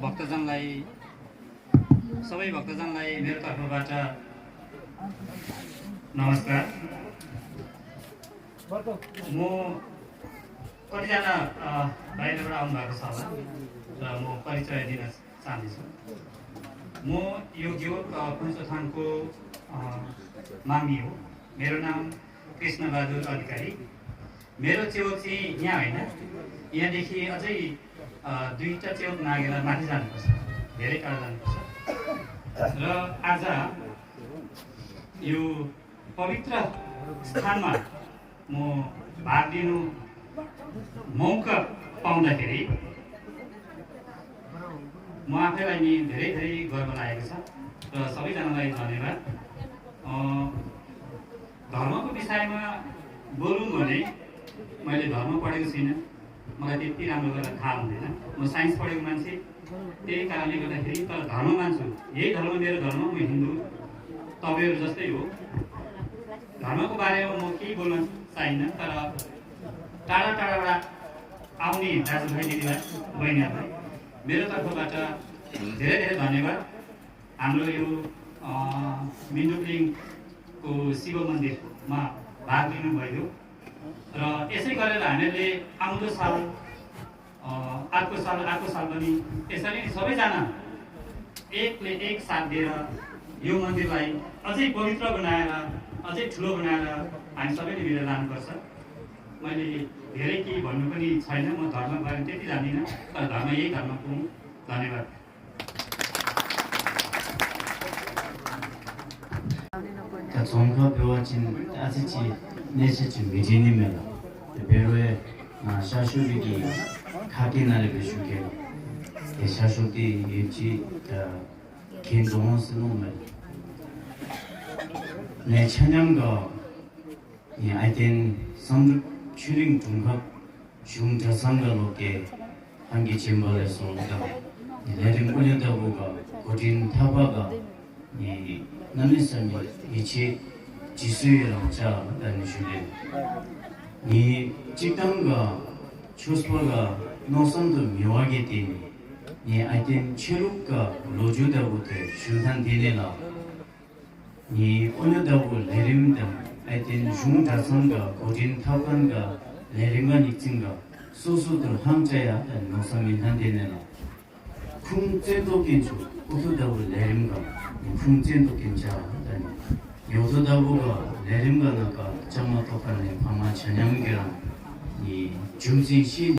भक्तजनलाई सबै भक्तजनलाई मेरो तर्फबाट नमस्कार। म कतिजना बाहिरबाट आउनुभएको छ होला र म परिचय दिन चाहन्छु। म यो योग पुञ्चथानको मामी हो। मेरो नाम कृष्णबहादुर अधिकारी। मेरो चेउक चाहिँ यहाँ होइन, यहाँदेखि अझै 2टा चेउक नागेर माथि जानुपर्छ, धेरै टाढा जानुपर्छ। र आज यो पवित्र स्थानमा म भाग लिनु मौका पाउँदाखेरि म आफैलाई नि धेरै धेरै गर्व लागेको छ र सबैजनालाई धन्यवाद। धर्मको विषयमा बोलौँ भने मैले धर्म पढेको छुइनँ, मलाई त्यति राम्रो गरेर थाहा हुँदैन। म साइन्स पढेको मान्छे, त्यही कारणले गर्दाखेरि तर धर्म मान्छु। यही धर्म मेरो धर्म, म हिन्दू, तपाईँहरू जस्तै हो। धर्मको बारेमा म केही बोल्न चाहिन्न, तर टाढा टाढाबाट आउने दाजुभाइ दिदीभाइ बहिनीहरूलाई मेरो तर्फबाट धेरै धेरै धन्यवाद। हाम्रो यो मिन्डुकलिङको शिव मन्दिरमा भाग लिनुभयो र यसै गरेर हामीहरूले आउँदो साल अर्को साल पनि यसरी सबैजना एकले एक साथ दिएर यो मन्दिरलाई अझै पवित्र बनाएर अझै ठुलो बनाएर हामी सबैले मिलेर लानुपर्छ। मैले धेरै केही भन्नु पनि छैन, म धर्म बारे त्यति जान्दिनँ, तर धर्म यही धर्मको हुँ। धन्यवाद। 종합교화진 따지지 내시지 미진이면 배로에 샤슈리기 카디나를 비슈게 샤슈디 예지 겐동스 노면 내 찬양가 이 아이덴 성 추링 종합 중자상가로게 한기 짐벌에서 내린 올려다보가 고진 타바가 이 남미선이 이치 지수이랑 자 다니시래. 이 직당과 추스퍼가 노선도 묘하게 되니 이 아이템 체육과 로주다부터 순산되내라. 이 오늘다고 내림당 아이템 중자선과 고진 타관과 내림관 익진과 소수들 함자야 노선민한되내라. 쿵제도 괜찮 우수다고 내림과 풍진도 괜찮다니 요소다보가 내림가나가 정말 똑같은 방만 전형이랑 이 중진시